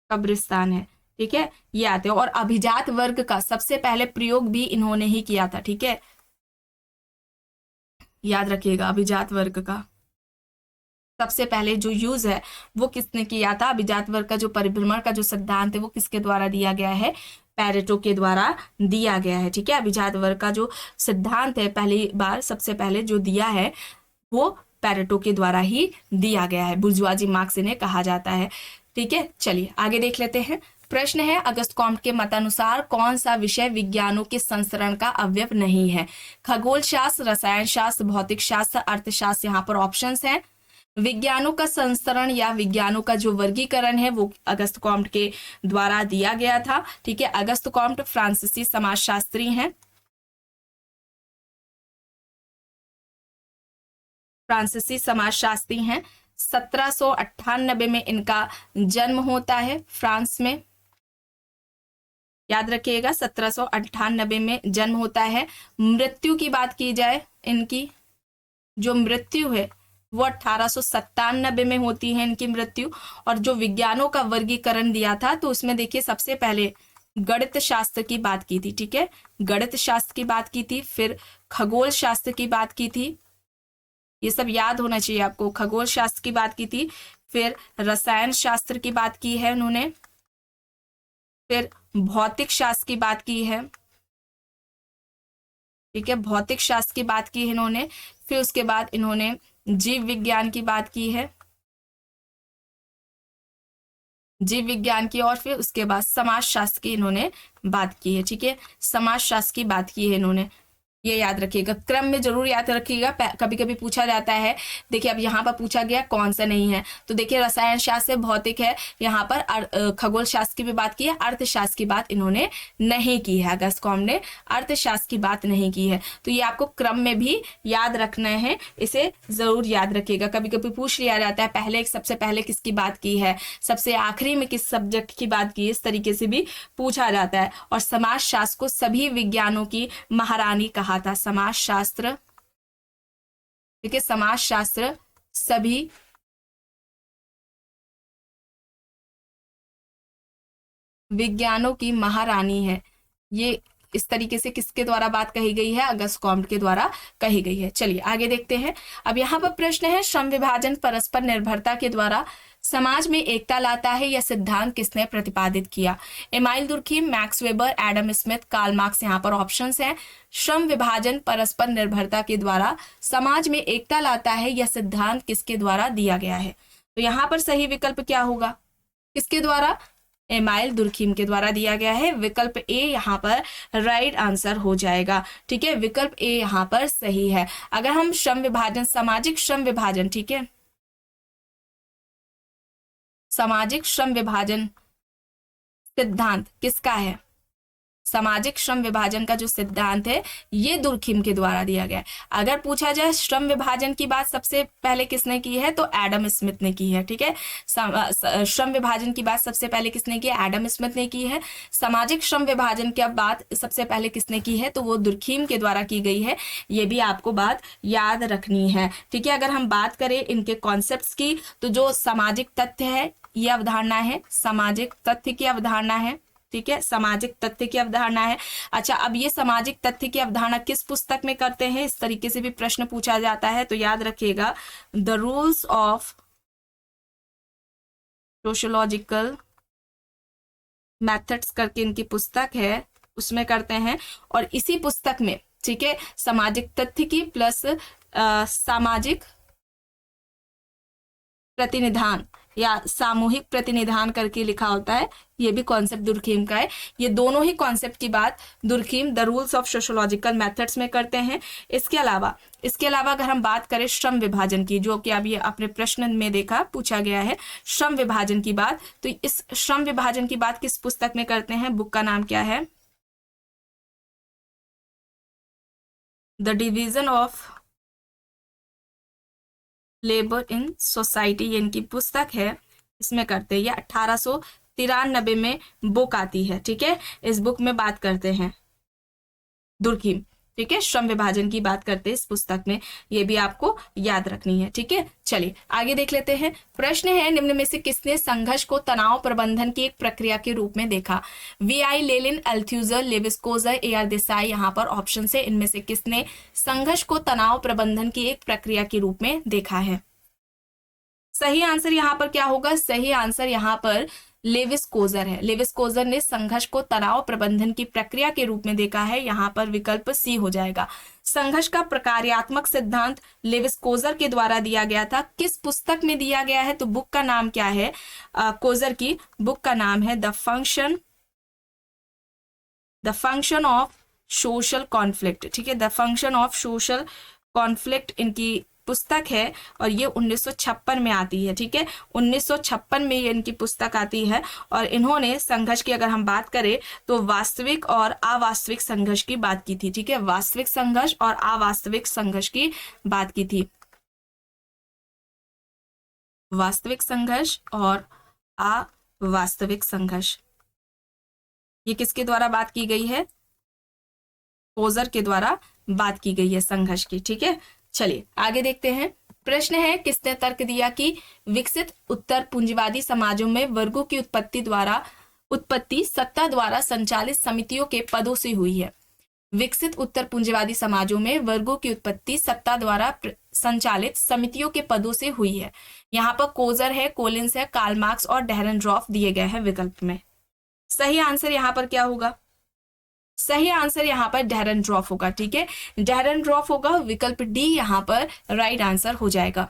कब्रिस्तान है। ठीक है, ये आते हैं। और अभिजात वर्ग का सबसे पहले प्रयोग भी इन्होंने ही किया था। ठीक है, याद रखिएगा, अभिजात वर्ग का सबसे पहले जो यूज है वो किसने किया था? अभिजात वर्ग का जो परिभ्रमण का जो सिद्धांत है वो किसके द्वारा दिया गया है? पेरेटो के द्वारा दिया गया है। ठीक है, अभिजात वर्ग का जो सिद्धांत है पहली बार सबसे पहले जो दिया है वो पेरेटो के द्वारा ही दिया गया है। बुर्जुआजी मार्क्स इन्हें कहा जाता है। ठीक है, चलिए आगे देख लेते हैं। प्रश्न है, अगस्त कॉम्ट के मतानुसार कौन सा विषय विज्ञानों के संसरण का अवयव नहीं है? खगोल शास्त्र, रसायन शास्त्र, भौतिक शास्त्र, अर्थशास्त्र। यहाँ पर ऑप्शंस हैं। विज्ञानों का संस्करण या विज्ञानों का जो वर्गीकरण है वो अगस्त कॉम्ट के द्वारा दिया गया था। ठीक है, अगस्त कॉम्ट फ्रांसीसी समाजशास्त्री हैं। फ्रांसीसी समाजशास्त्री हैं। 1798 में इनका जन्म होता है फ्रांस में। याद रखिएगा 1798 में जन्म होता है। मृत्यु की बात की जाए, इनकी जो मृत्यु है वो 1897 में होती है इनकी मृत्यु। और जो विज्ञानों का वर्गीकरण दिया था तो उसमें देखिए सबसे पहले गणित शास्त्र की बात की थी। ठीक है, गणित शास्त्र की बात की थी, फिर खगोल शास्त्र की बात की थी, ये सब याद होना चाहिए आपको। खगोल शास्त्र की बात की थी, फिर रसायन शास्त्र की बात की है उन्होंने, फिर भौतिक शास्त्र की बात की है। ठीक है, भौतिक शास्त्र की बात की है इन्होंने। फिर उसके बाद इन्होंने जीव विज्ञान की बात की है, जीव विज्ञान की, और फिर उसके बाद समाज शास्त्र की इन्होंने बात की है। ठीक है, समाज शास्त्र की बात की है इन्होंने, ये याद रखिएगा, क्रम में जरूर याद रखिएगा। कभी कभी पूछा जाता है, देखिए अब यहाँ पर पूछा गया कौन सा नहीं है, तो देखिए रसायन शास्त्र भौतिक है, यहाँ पर खगोल शास्त्र की भी बात की है, अर्थशास्त्र की बात इन्होंने नहीं की है, अगस्त कॉम्ट ने अर्थशास्त्र की बात नहीं की है। तो ये आपको क्रम में भी याद रखना है, इसे जरूर याद रखिएगा। कभी कभी पूछ लिया जाता है पहले सबसे पहले किसकी बात की है, सबसे आखिरी में किस सब्जेक्ट की बात की है, इस तरीके से भी पूछा जाता है। और समाज शास्त्र को सभी विज्ञानों की महारानी कहा था, समाज शास्त्र। ठीक है, समाज शास्त्र सभी विज्ञानों की महारानी है। ये इस तरीके से किसके द्वारा बात कही गई है, अगस्त कॉम्ट के द्वारा कही गई है। चलिए आगे देखते हैं। अब यहाँ पर प्रश्न है, श्रम विभाजन परस्पर निर्भरता के द्वारा समाज में एकता लाता है, यह सिद्धांत किसने प्रतिपादित किया? Emile Durkheim, Max Weber, Adam Smith, Karl Marx. यहाँ पर ऑप्शंस हैं। श्रम विभाजन परस्पर निर्भरता के द्वारा समाज में एकता लाता है, यह सिद्धांत किसके द्वारा दिया गया है? तो यहाँ पर सही विकल्प क्या होगा, किसके द्वारा? एमाइल दुर्खीम के द्वारा दिया गया है। विकल्प ए यहाँ पर राइट आंसर हो जाएगा। ठीक है, विकल्प ए यहाँ पर सही है। अगर हम श्रम विभाजन, सामाजिक श्रम विभाजन, ठीक है, सामाजिक श्रम विभाजन सिद्धांत किसका है? सामाजिक श्रम विभाजन का जो सिद्धांत है ये दुर्खीम के द्वारा दिया गया है। अगर पूछा जाए श्रम विभाजन की बात सबसे पहले किसने की है, तो एडम स्मिथ ने की है। ठीक है, श्रम विभाजन की बात सबसे पहले किसने की है? एडम स्मिथ ने की है। सामाजिक श्रम विभाजन की बात सबसे पहले किसने की है, तो वो दुर्खीम के द्वारा की गई है। ये भी आपको बात याद रखनी है। ठीक है, अगर हम बात करें इनके कॉन्सेप्ट्स की, तो जो सामाजिक तथ्य है ये अवधारणा है, सामाजिक तथ्य की अवधारणा है। ठीक है, सामाजिक तथ्य की अवधारणा है। अच्छा, अब ये सामाजिक तथ्य की अवधारणा किस पुस्तक में करते हैं, इस तरीके से भी प्रश्न पूछा जाता है, तो याद रखिएगा the rules of sociological methods करके इनकी पुस्तक है, उसमें करते हैं। और इसी पुस्तक में, ठीक है, सामाजिक तथ्य की प्लस सामाजिक प्रतिनिधान या सामूहिक प्रतिनिधान करके लिखा होता है, ये भी कॉन्सेप्ट दुर्खीम का है। ये दोनों ही कॉन्सेप्ट की बात Durkheim the rules of sociological methods में करते हैं। इसके अलावा अगर हम बात करें श्रम विभाजन की, जो कि अब ये अपने प्रश्न में देखा पूछा गया है श्रम विभाजन की बात, तो इस श्रम विभाजन की बात किस पुस्तक में करते हैं? बुक का नाम क्या है? The division of labour in society, ये इनकी पुस्तक है, इसमें करते हैं। ये 1893 में बुक आती है। ठीक है, इस बुक में बात करते हैं दुर्खीम। ठीक है, श्रम विभाजन की बात करते हैं इस पुस्तक में, ये भी आपको याद रखनी है। ठीक है, चलिए आगे देख लेते हैं। प्रश्न है, निम्न में से किसने संघर्ष को तनाव प्रबंधन की एक प्रक्रिया के रूप में देखा? वी.आई. लेलिन, अल्थ्यूजर, लेविस्कोजर, ए.आर. देसाई। यहाँ पर ऑप्शन है, इनमें से किसने संघर्ष को तनाव प्रबंधन की एक प्रक्रिया के रूप में देखा है? सही आंसर यहाँ पर क्या होगा? सही आंसर यहाँ पर लेविस्कोजर है। लेविस्कोजर ने संघर्ष को तनाव प्रबंधन की प्रक्रिया के रूप में देखा है। यहाँ पर विकल्प सी हो जाएगा। संघर्ष का प्रकार्यात्मक सिद्धांत लेविस्कोजर के द्वारा दिया गया था। किस पुस्तक में दिया गया है? तो बुक का नाम क्या है? कोजर की बुक का नाम है the function of social conflict. ठीक है, the function of social conflict इनकी पुस्तक है और ये 1956 में आती है। ठीक है, 1956 में ये इनकी पुस्तक आती है और इन्होंने संघर्ष की अगर हम बात करें तो वास्तविक और अवास्तविक संघर्ष की बात की थी। ठीक है, वास्तविक संघर्ष और अवास्तविक संघर्ष की बात की थी। वास्तविक संघर्ष और अवास्तविक संघर्ष, ये किसके द्वारा बात की गई है? कोजर के द्वारा बात की गई है संघर्ष की। ठीक है, चलिए आगे देखते हैं। प्रश्न है, किसने तर्क दिया कि विकसित उत्तर पूंजीवादी समाजों में वर्गों की उत्पत्ति सत्ता द्वारा संचालित समितियों के पदों से हुई है? विकसित उत्तर पूंजीवादी समाजों में वर्गों की उत्पत्ति सत्ता द्वारा संचालित समितियों के पदों से हुई है। यहाँ पर कोजर है, कोलिंस है, कार्ल मार्क्स और डेहरेनड्रॉफ दिए गए हैं विकल्प में। सही आंसर यहाँ पर क्या होगा? सही आंसर यहाँ पर डेहरेनड्रॉफ होगा। ठीक है, डेहरेनड्रॉफ होगा, विकल्प डी यहाँ पर राइट आंसर हो जाएगा।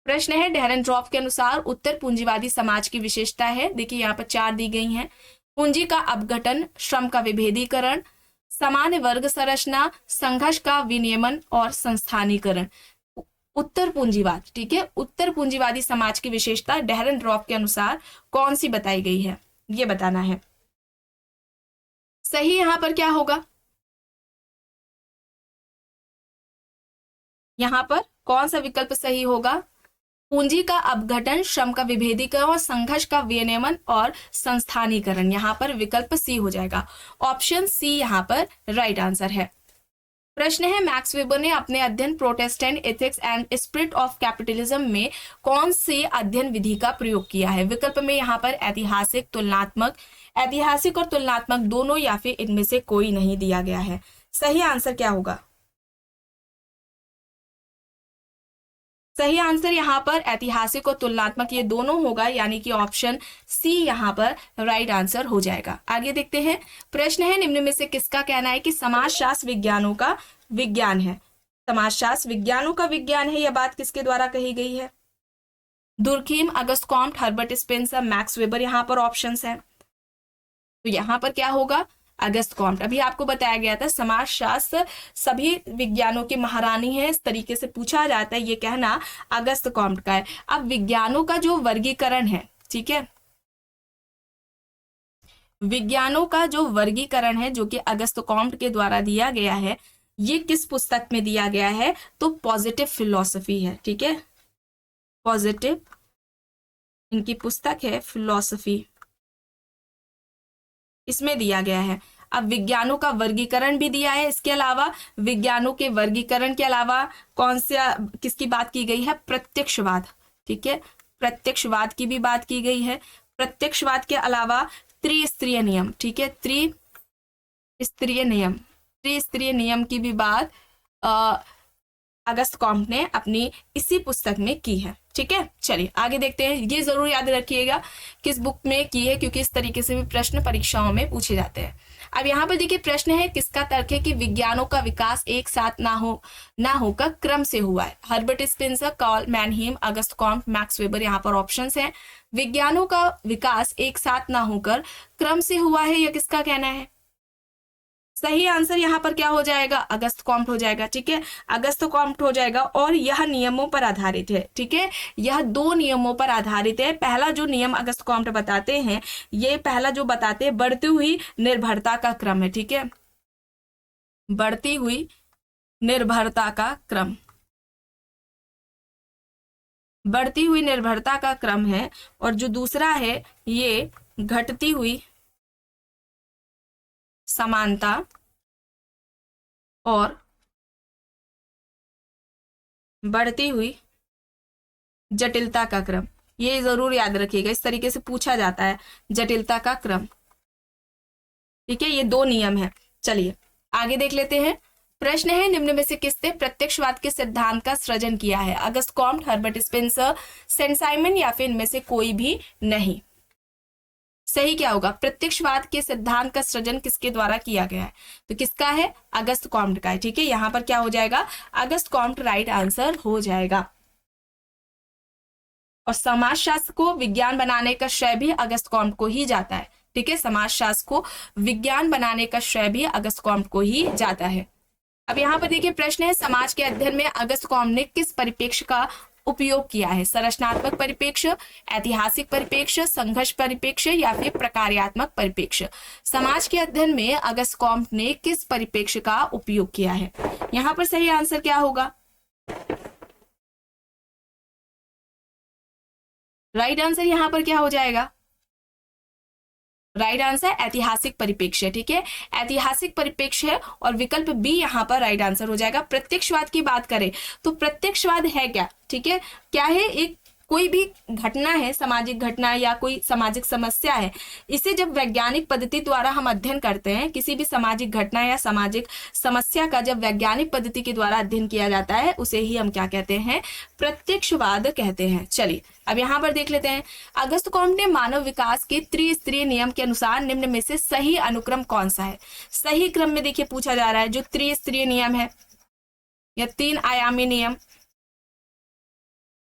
प्रश्न है, डेहरेनड्रॉफ के अनुसार उत्तर पूंजीवादी समाज की विशेषता है, देखिए यहाँ पर 4 दी गई हैं। पूंजी का अपघटन, श्रम का विभेदीकरण, सामान्य वर्ग संरचना, संघर्ष का विनियमन और संस्थानीकरण। उत्तर पूंजीवाद, ठीक है, उत्तर पूंजीवादी समाज की विशेषता डेहरेनड्रॉफ के अनुसार कौन सी बताई गई है, ये बताना है। सही यहां पर क्या होगा? यहां पर कौन सा विकल्प सही होगा? पूंजी का अपघटन, श्रम का विभेदीकरण और संघर्ष का विनियमन और संस्थानीकरण। यहां पर विकल्प सी हो जाएगा। ऑप्शन सी यहां पर राइट आंसर है। प्रश्न है, मैक्स वेबर ने अपने अध्ययन Protestant ethics and spirit of capitalism में कौन से अध्ययन विधि का प्रयोग किया है? विकल्प में यहाँ पर ऐतिहासिक, तुलनात्मक, ऐतिहासिक और तुलनात्मक दोनों या फिर इनमें से कोई नहीं दिया गया है। सही आंसर क्या होगा? सही आंसर यहाँ पर ऐतिहासिक और तुलनात्मक ये दोनों होगा, यानी कि ऑप्शन सी यहाँ पर राइट आंसर हो जाएगा। आगे देखते हैं। प्रश्न है, निम्न में से किसका कहना है कि समाजशास्त्र विज्ञानों का विज्ञान है? समाजशास्त्र विज्ञानों का विज्ञान है, यह बात किसके द्वारा कही गई है? Durkheim, Auguste Comte, Herbert Spencer, Max Weber यहाँ पर ऑप्शंस हैं। तो यहाँ पर क्या होगा? Auguste Comte. अभी आपको बताया गया था समाजशास्त्र सभी विज्ञानों की महारानी है, इस तरीके से पूछा जाता है, ये कहना अगस्त कॉम्ट का है। अब विज्ञानों का जो वर्गीकरण है, ठीक है, विज्ञानों का जो वर्गीकरण है जो कि अगस्त कॉम्ट के द्वारा दिया गया है, ये किस पुस्तक में दिया गया है? तो पॉजिटिव फिलॉसफी है। ठीक है, पॉजिटिव इनकी पुस्तक है फिलॉसफी, इसमें दिया गया है। अब विज्ञानों का वर्गीकरण भी दिया है, इसके अलावा विज्ञानों के वर्गीकरण के अलावा कौन सा किसकी बात की गई है? प्रत्यक्षवाद। ठीक है, प्रत्यक्षवाद की भी बात की गई है। प्रत्यक्षवाद के अलावा त्रिस्तरीय नियम, ठीक है, त्रिस्तरीय नियम की भी बात अगस्त कॉम्ट ने अपनी इसी पुस्तक में की है। ठीक है, चलिए आगे देखते हैं। ये जरूर याद रखिएगा किस बुक में की है, क्योंकि इस तरीके से भी प्रश्न परीक्षाओं में पूछे जाते हैं। अब यहाँ पर देखिए प्रश्न है, किसका तर्क है कि विज्ञानों का विकास एक साथ ना होकर क्रम से हुआ है? Herbert Spencer, Karl मैनहीम, Auguste Comte, max Weber यहाँ पर ऑप्शंस हैं। विज्ञानों का विकास एक साथ ना होकर क्रम से हुआ है, यह किसका कहना है? सही आंसर यहाँ पर क्या हो जाएगा? अगस्त कॉम्ट हो जाएगा। ठीक है, अगस्त कॉम्ट हो जाएगा और यह नियमों पर आधारित है। ठीक है, यह 2 नियमों पर आधारित है। पहला जो नियम अगस्त कॉम्ट बताते हैं, ये पहला जो बताते हैं बढ़ती हुई निर्भरता का क्रम है। ठीक है, बढ़ती हुई निर्भरता का क्रम, बढ़ती हुई निर्भरता का क्रम है। और जो दूसरा है ये घटती हुई समानता और बढ़ती हुई जटिलता का क्रम। ये जरूर याद रखिएगा, इस तरीके से पूछा जाता है, जटिलता का क्रम। ठीक है, ये 2 नियम है। चलिए आगे देख लेते हैं। प्रश्न है, निम्न में से किसने प्रत्यक्षवाद के सिद्धांत का सृजन किया है? Auguste Comte, Herbert Spencer, Saint Simon या फिर इनमें से कोई भी नहीं? सही क्या होगा? प्रत्यक्षवाद के सिद्धांत का सृजन किसके द्वारा किया गया है? तो किसका है? अगस्त कॉम्ट का है। ठीक है, यहां पर क्या हो जाएगा? अगस्त कॉम्ट राइट आंसर हो जाएगा। और समाजशास्त्र को विज्ञान बनाने का श्रेय भी अगस्त कॉम्ट को ही जाता है। ठीक है, समाजशास्त्र को विज्ञान बनाने का श्रेय भी अगस्त कॉम्ट को ही जाता है। अब यहाँ पर देखिए प्रश्न है, समाज के अध्ययन में अगस्त कॉम्ट ने किस परिप्रेक्ष्य का उपयोग किया है? संरचनात्मक परिप्रेक्ष्य, ऐतिहासिक परिप्रेक्ष्य, संघर्ष परिप्रेक्ष्य या फिर प्रकार्यात्मक परिप्रेक्ष्य। समाज के अध्ययन में अगस्त कॉम्ट ने किस परिप्रेक्ष्य का उपयोग किया है? यहाँ पर सही आंसर क्या होगा? राइट आंसर यहाँ पर क्या हो जाएगा? राइट आंसर ऐतिहासिक परिप्रेक्ष्य। ठीक है, ऐतिहासिक परिप्रेक्ष्य है और विकल्प बी यहाँ पर राइट आंसर हो जाएगा। प्रत्यक्षवाद की बात करें तो प्रत्यक्षवाद है क्या? ठीक है, क्या है? एक कोई भी घटना है, सामाजिक घटना या कोई सामाजिक समस्या है, इसे जब वैज्ञानिक पद्धति द्वारा हम अध्ययन करते हैं, किसी भी सामाजिक घटना या सामाजिक समस्या का जब वैज्ञानिक पद्धति के द्वारा अध्ययन किया जाता है, उसे ही हम क्या कहते हैं? प्रत्यक्षवाद कहते हैं। चलिए अब यहाँ पर देख लेते हैं, अगस्त कॉम्ट ने मानव विकास के त्रिस्तरीय नियम के अनुसार निम्न में से सही अनुक्रम कौन सा है? सही क्रम में देखिए पूछा जा रहा है, जो त्रिस्तरीय नियम है या 3 आयामी नियम,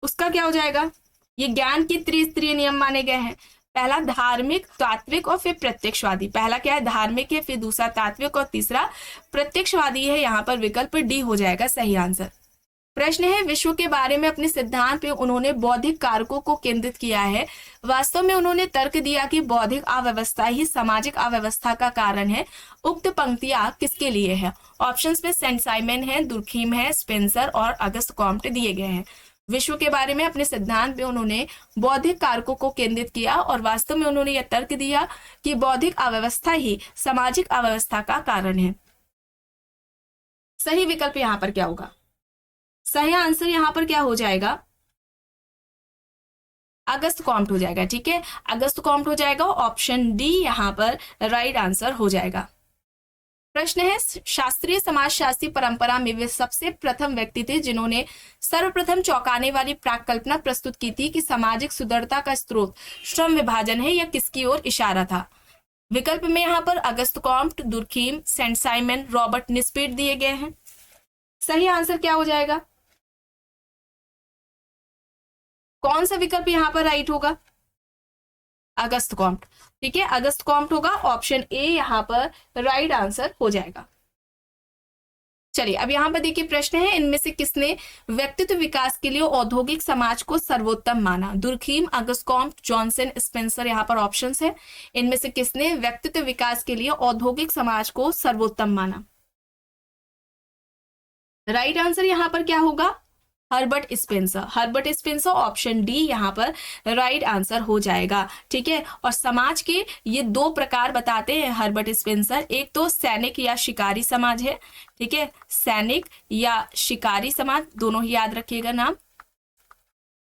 उसका क्या हो जाएगा? ये ज्ञान के त्रिस्तरीय नियम माने गए हैं। पहला धार्मिक, तात्विक और फिर प्रत्यक्षवादी। पहला क्या है? धार्मिक है, फिर दूसरा तात्विक और तीसरा प्रत्यक्षवादी है। यहाँ पर विकल्प डी हो जाएगा सही आंसर। प्रश्न है, विश्व के बारे में अपने सिद्धांत में उन्होंने बौद्धिक कारकों को केंद्रित किया है। वास्तव में उन्होंने तर्क दिया कि बौद्धिक अव्यवस्था ही सामाजिक अव्यवस्था का कारण है। उक्त पंक्तियां किसके लिए है? ऑप्शंस में सेंट साइमन है, दुर्खीम है, स्पेंसर और अगस्त कॉम्ट दिए गए हैं। विश्व के बारे में अपने सिद्धांत में उन्होंने बौद्धिक कारकों को केंद्रित किया और वास्तव में उन्होंने यह तर्क दिया कि बौद्धिक अव्यवस्था ही सामाजिक अव्यवस्था का कारण है। सही विकल्प यहाँ पर क्या होगा? सही आंसर यहाँ पर क्या हो जाएगा? अगस्त कॉम्ट हो जाएगा। ठीक है, अगस्त कॉम्ट हो जाएगा। ऑप्शन डी यहाँ पर राइट आंसर हो जाएगा। प्रश्न है, शास्त्रीय समाजशास्त्री परंपरा में वे सबसे प्रथम व्यक्ति थे जिन्होंने सर्वप्रथम चौंकाने वाली प्राकल्पना प्रस्तुत की थी कि सामाजिक सुदृढ़ता का स्रोत श्रम विभाजन है। यह किसकी ओर इशारा था? विकल्प में यहाँ पर Auguste Comte, Durkheim, Saint Simon, Robert Nisbet दिए गए हैं। सही आंसर क्या हो जाएगा? कौन सा विकल्प यहाँ पर राइट होगा? Auguste Comte. ठीक है, अगस्त कॉम्ट होगा। ऑप्शन ए यहाँ पर राइट आंसर हो जाएगा। चलिए अब यहाँ पर देखिए प्रश्न है, इनमें से किसने व्यक्तित्व विकास के लिए औद्योगिक समाज को सर्वोत्तम माना? Durkheim, Auguste Comte, Johnson, Spencer. यहाँ पर ऑप्शंस है, इनमें से किसने व्यक्तित्व विकास के लिए औद्योगिक समाज को सर्वोत्तम माना? राइट आंसर यहाँ पर क्या होगा? Herbert Spencer. Herbert Spencer, option D यहाँ पर राइट आंसर हो जाएगा। ठीक है, और समाज के ये 2 प्रकार बताते हैं हर्बर्ट स्पेंसर। एक तो सैनिक या शिकारी समाज है। ठीक है, सैनिक या शिकारी समाज, दोनों ही याद रखिएगा नाम।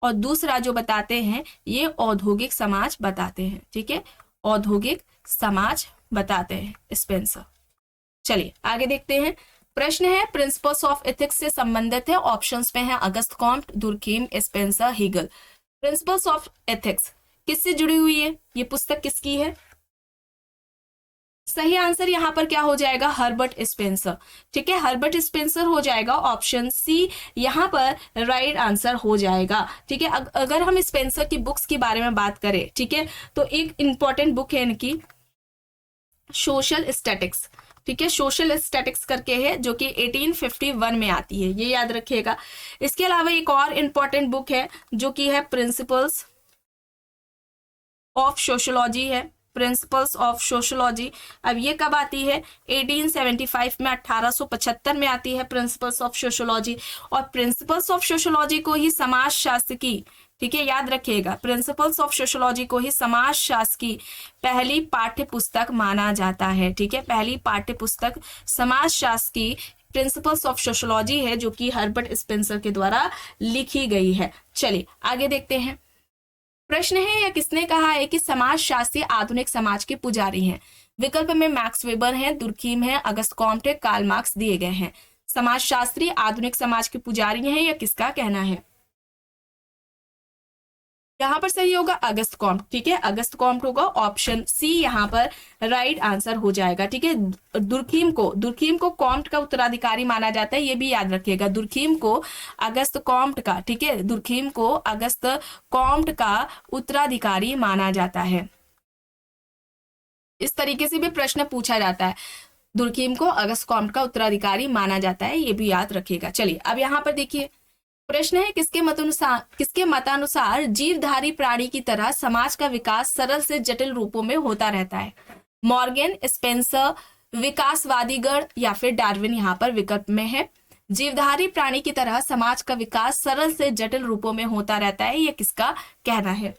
और दूसरा जो बताते हैं ये औद्योगिक समाज बताते हैं। ठीक है, औद्योगिक समाज बताते हैं स्पेंसर। चलिए आगे देखते हैं। प्रश्न है, प्रिंसिपल्स ऑफ एथिक्स से संबंधित है। ऑप्शंस में है Auguste Comte, Durkheim, Spencer, Hegel. Principles of ethics किससे जुड़ी हुई है? ये पुस्तक किसकी है? सही आंसर यहाँ पर क्या हो जाएगा? Herbert Spencer. ठीक है, हर्बर्ट स्पेंसर हो जाएगा। ऑप्शन सी यहाँ पर राइट आंसर हो जाएगा। ठीक है, अगर हम स्पेंसर की बुक्स के बारे में बात करें, ठीक है, तो एक इंपॉर्टेंट बुक है इनकी सोशल स्टैटिक्स। ठीक है, सोशल स्टैटिक्स करके है जो कि 1851 में आती है, ये याद रखिएगा। इसके अलावा एक और इंपॉर्टेंट बुक है जो कि है प्रिंसिपल्स ऑफ सोशोलॉजी है। प्रिंसिपल्स ऑफ सोशोलॉजी, अब ये कब आती है? 1875 में, 1875 में आती है प्रिंसिपल्स ऑफ सोशोलॉजी। और प्रिंसिपल्स ऑफ सोशोलॉजी को ही समाजशास्त्र की, ठीक है, याद रखिएगा, प्रिंसिपल्स ऑफ सोशोलॉजी को ही समाजशास्त्र की पहली पाठ्य पुस्तक माना जाता है। ठीक है, पहली पाठ्य पुस्तक समाजशास्त्र की प्रिंसिपल्स ऑफ सोशोलॉजी है जो कि हर्बर्ट स्पेंसर के द्वारा लिखी गई है। चलिए आगे देखते हैं। प्रश्न है, या किसने कहा है कि समाजशास्त्री आधुनिक समाज के पुजारी हैं? विकल्प में मैक्स वेबर है, दुर्खीम है, अगस्त कॉम्ट है, कार्ल मार्क्स दिए गए हैं। समाजशास्त्री आधुनिक समाज के पुजारी हैं, या किसका कहना है? यहाँ पर सही होगा अगस्त कॉम्ट। ठीक है, अगस्त कॉम्ट होगा। ऑप्शन सी यहाँ पर राइट आंसर हो जाएगा। ठीक है, दुर्खीम को कॉम्ट का उत्तराधिकारी माना जाता है, ये भी याद रखिएगा। दुर्खीम को अगस्त कॉम्ट का, ठीक है, दुर्खीम को अगस्त कॉम्ट का उत्तराधिकारी माना जाता है। इस तरीके से भी प्रश्न पूछा जाता है। दुर्कीम को अगस्त कॉम्ट का उत्तराधिकारी माना जाता है, ये भी याद रखिएगा। चलिए अब यहाँ पर देखिए प्रश्न है, किसके मतानुसार जीवधारी प्राणी की तरह समाज का विकास सरल से जटिल रूपों में होता रहता है? मॉर्गन, स्पेंसर, विकासवादीगण या फिर डार्विन यहाँ पर विकल्प में है। जीवधारी प्राणी की तरह समाज का विकास सरल से जटिल रूपों में होता रहता है, ये किसका कहना है?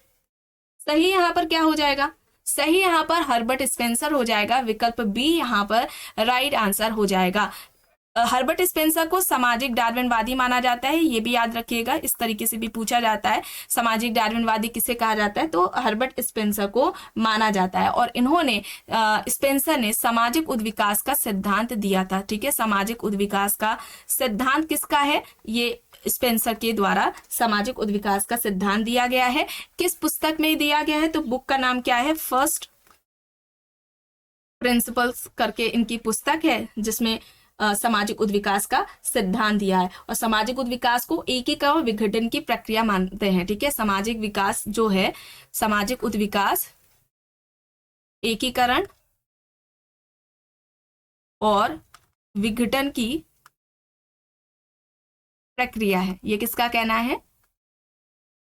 सही यहाँ पर क्या हो जाएगा? सही यहाँ पर हर्बर्ट स्पेंसर हो जाएगा। विकल्प बी यहाँ पर राइट आंसर हो जाएगा। हर्बर्ट स्पेंसर को सामाजिक डार्विनवादी माना जाता है, ये भी याद रखिएगा। इस तरीके से भी पूछा जाता है, सामाजिक डार्विनवादी किसे कहा जाता है, तो हर्बर्ट स्पेंसर को माना जाता है। और इन्होंने स्पेंसर ने सामाजिक उद्विकास का सिद्धांत दिया था। ठीक है, सामाजिक उद्विकास का सिद्धांत किसका है? ये स्पेंसर के द्वारा सामाजिक उद्विकास का सिद्धांत दिया गया है। किस पुस्तक में दिया गया है? तो बुक का नाम क्या है? फर्स्ट प्रिंसिपल्स करके इनकी पुस्तक है, जिसमें सामाजिक उद्विकास का सिद्धांत दिया है। और सामाजिक उद्विकास को एकीकरण विघटन की प्रक्रिया मानते हैं। ठीक है, सामाजिक विकास जो है, सामाजिक उद्विकास एकीकरण और विघटन की प्रक्रिया है, ये किसका कहना है?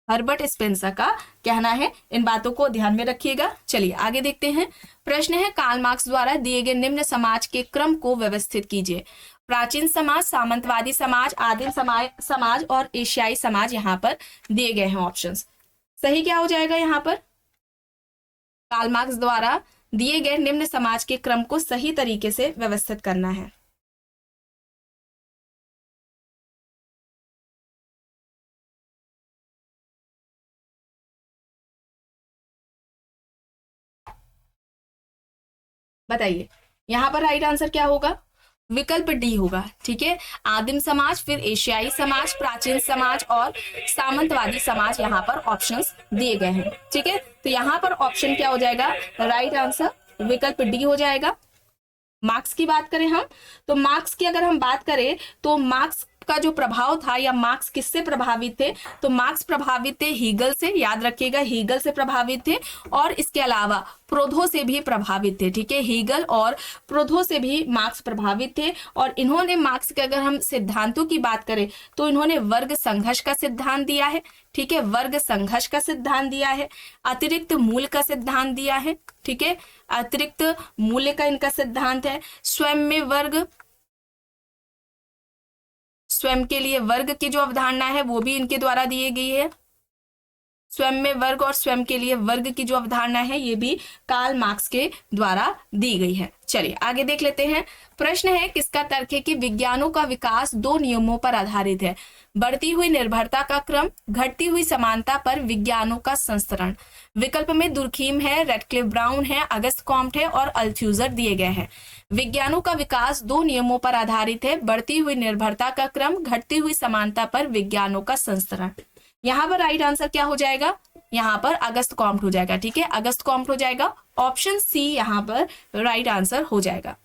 हर्बर्ट स्पेंसर का कहना है। इन बातों को ध्यान में रखिएगा। चलिए आगे देखते हैं। प्रश्न है, कार्ल मार्क्स द्वारा दिए गए निम्न समाज के क्रम को व्यवस्थित कीजिए। प्राचीन समाज, सामंतवादी समाज, आदिम समाज और एशियाई समाज यहाँ पर दिए गए हैं ऑप्शंस। सही क्या हो जाएगा यहाँ पर? कार्ल मार्क्स द्वारा दिए गए निम्न समाज के क्रम को सही तरीके से व्यवस्थित करना है। बताइए यहाँ पर राइट आंसर क्या होगा? विकल्प डी होगा। ठीक है, आदिम समाज, फिर एशियाई समाज, प्राचीन समाज और सामंतवादी समाज यहाँ पर ऑप्शंस दिए गए हैं। ठीक है, तो यहाँ पर ऑप्शन क्या हो जाएगा? राइट आंसर विकल्प डी हो जाएगा। मार्क्स की बात करें हम, तो मार्क्स की अगर हम बात करें तो मार्क्स का जो प्रभाव था, या मार्क्स किससे प्रभावित थे? तो मार्क्स प्रभावित थे हीगल से, याद रखिएगा, हीगल से प्रभावित थे। और इसके अलावा प्रोधो से भी प्रभावित थे। ठीक है, हीगल और प्रोधो से भी मार्क्स प्रभावित थे। और इन्होंने मार्क्स के अगर हम सिद्धांतों की बात करें तो इन्होंने वर्ग संघर्ष का सिद्धांत दिया है। ठीक है, वर्ग संघर्ष का सिद्धांत दिया है, अतिरिक्त मूल्य का सिद्धांत दिया है। ठीक है, अतिरिक्त मूल्य का इनका सिद्धांत है। स्वयं में वर्ग, स्वयं के लिए वर्ग की जो अवधारणा है वो भी इनके द्वारा दी गई है। स्वयं में वर्ग और स्वयं के लिए वर्ग की जो अवधारणा है ये भी कार्ल मार्क्स के द्वारा दी गई है। चलिए आगे देख लेते हैं। प्रश्न है, किसका तर्क है कि विज्ञानों का विकास दो नियमों पर आधारित है? बढ़ती हुई निर्भरता का क्रम, घटती हुई समानता पर विज्ञानों का संस्तरण। विकल्प में दुर्कीम है, रेडक्लिफ ब्राउन है, अगस्त कॉम्ट है और अल्थ्यूजर दिए गए हैं। विज्ञानों का विकास दो नियमों पर आधारित है, बढ़ती हुई निर्भरता का क्रम, घटती हुई समानता पर विज्ञानों का संस्तरण। यहाँ पर राइट आंसर क्या हो जाएगा? यहाँ पर अगस्त कॉम्ट हो जाएगा। ठीक है, अगस्त कॉम्ट हो जाएगा। ऑप्शन सी यहाँ पर राइट आंसर हो जाएगा।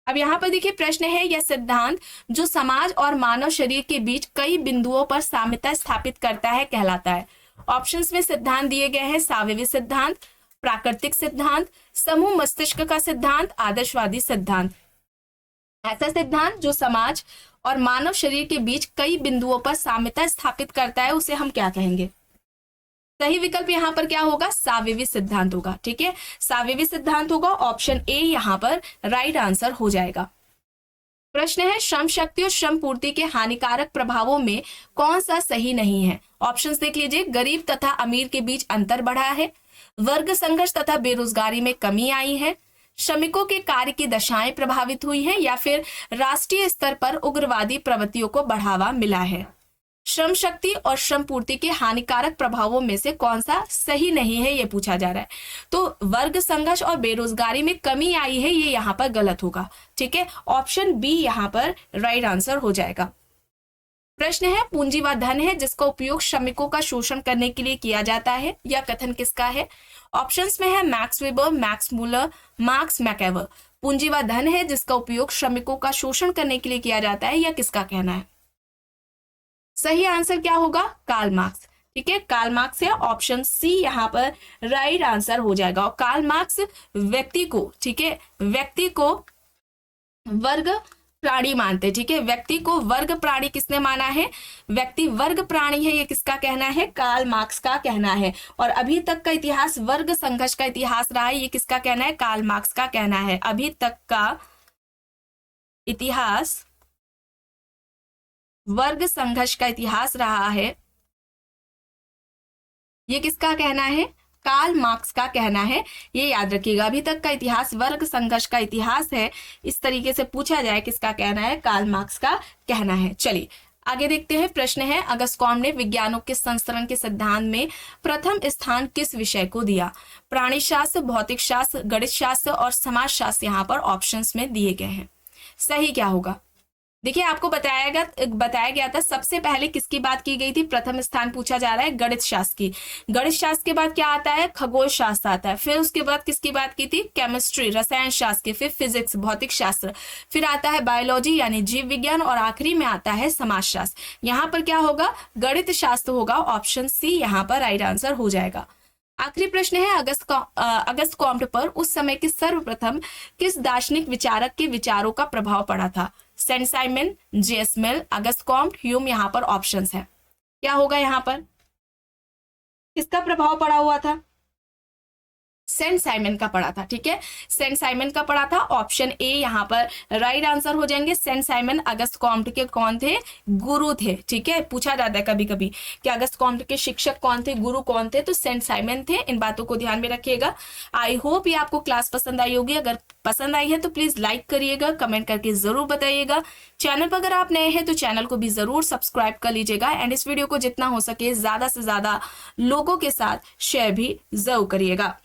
अब यहाँ पर देखिए प्रश्न है, यह सिद्धांत जो समाज और मानव शरीर के बीच कई बिंदुओं पर साम्यता स्थापित करता है कहलाता है। ऑप्शंस में सिद्धांत दिए गए हैं, सावेवी सिद्धांत, प्राकृतिक सिद्धांत, समूह मस्तिष्क का सिद्धांत, आदर्शवादी सिद्धांत। ऐसा सिद्धांत जो समाज और मानव शरीर के बीच कई बिंदुओं पर साम्यता स्थापित करता है उसे हम क्या कहेंगे? सही विकल्प यहाँ पर क्या होगा? सावेवी सिद्धांत होगा। ठीक है, सावेवी सिद्धांत होगा। ऑप्शन ए यहाँ पर राइट आंसर हो जाएगा। प्रश्न है, श्रम शक्ति और श्रम पूर्ति के हानिकारक प्रभावों में कौन सा सही नहीं है? ऑप्शंस देख लीजिए। गरीब तथा अमीर के बीच अंतर बढ़ा है, वर्ग संघर्ष तथा बेरोजगारी में कमी आई है, श्रमिकों के कार्य की दशाएं प्रभावित हुई हैं, या फिर राष्ट्रीय स्तर पर उग्रवादी प्रवृत्तियों को बढ़ावा मिला है। श्रम शक्ति और श्रम पूर्ति के हानिकारक प्रभावों में से कौन सा सही नहीं है, ये पूछा जा रहा है। तो वर्ग संघर्ष और बेरोजगारी में कमी आई है, ये यहाँ पर गलत होगा। ठीक है, ऑप्शन बी यहाँ पर राइट आंसर हो जाएगा। प्रश्न है, पूंजीवाद धन है जिसका उपयोग श्रमिकों का शोषण करने के लिए किया जाता है, यह कथन किसका है? ऑप्शंस में है Max Weber, Max Muller, Marx MacIver. पूंजीवाद धन है जिसका उपयोग श्रमिकों का शोषण करने के लिए किया जाता है, यह किसका कहना है? सही आंसर क्या होगा? Karl Marx. ठीक है, कार्ल मार्क्स है। ऑप्शन सी यहाँ पर राइट आंसर हो जाएगा। और कार्ल मार्क्स व्यक्ति को, ठीक है, व्यक्ति को वर्ग प्राणी मानते। ठीक है, व्यक्ति को वर्ग प्राणी किसने माना है? व्यक्ति वर्ग प्राणी है, ये किसका कहना है? कार्ल मार्क्स का कहना है। और अभी तक का इतिहास वर्ग संघर्ष का इतिहास रहा है, ये किसका कहना है? कार्ल मार्क्स का कहना है। अभी तक का इतिहास वर्ग संघर्ष का इतिहास रहा है, ये किसका कहना है? कार्ल मार्क्स का कहना है। ये याद रखिएगा, अभी तक का इतिहास वर्ग संघर्ष का इतिहास है। इस तरीके से पूछा जाए किसका कहना है? कार्ल मार्क्स का कहना है। चलिए आगे देखते हैं। प्रश्न है, अगस्त कॉम्ट ने विज्ञानों के संस्करण के सिद्धांत में प्रथम स्थान किस विषय को दिया? प्राणी शास्त्र, भौतिक शास्त्र, गणित शास्त्र और समाज शास्त्र यहाँ पर ऑप्शंस में दिए गए हैं। सही क्या होगा? देखिए, आपको बताया गया था सबसे पहले किसकी बात की गई थी? प्रथम स्थान पूछा जा रहा है गणित शास्त्र की। गणित शास्त्र के बाद क्या आता है? खगोल शास्त्र आता है। फिर उसके बाद किसकी बात की थी? केमिस्ट्री, रसायन शास्त्र की। फिर फिजिक्स, भौतिक शास्त्र। फिर आता है बायोलॉजी यानी जीव विज्ञान, और आखिरी में आता है समाज शास्त्र। यहाँ पर क्या होगा? गणित शास्त्र होगा। ऑप्शन सी यहाँ पर राइट आंसर हो जाएगा। आखिरी प्रश्न है, अगस्त कॉम्ट पर उस समय के सर्वप्रथम किस दार्शनिक विचारक के विचारों का प्रभाव पड़ा था? Saint Simon, JS. Mill, Auguste Comte, Hume यहाँ पर ऑप्शंस हैं। क्या होगा यहाँ पर? किसका प्रभाव पड़ा हुआ था? सेंट साइमन का पड़ा था। ठीक है, सेंट साइमन का पड़ा था। ऑप्शन ए यहाँ पर राइट आंसर हो जाएंगे। सेंट साइमन अगस्त कॉम्ट के कौन थे? गुरु थे। ठीक है, पूछा जाता है कभी कभी कि अगस्त कॉम्ट के शिक्षक कौन थे, गुरु कौन थे, तो सेंट साइमन थे। इन बातों को ध्यान में रखिएगा। आई होप ये आपको क्लास पसंद आई होगी। अगर पसंद आई है तो प्लीज लाइक करिएगा, कमेंट करके जरूर बताइएगा। चैनल पर अगर आप नए हैं तो चैनल को भी जरूर सब्सक्राइब कर लीजिएगा, एंड इस वीडियो को जितना हो सके ज्यादा से ज्यादा लोगों के साथ शेयर भी जरूर करिएगा।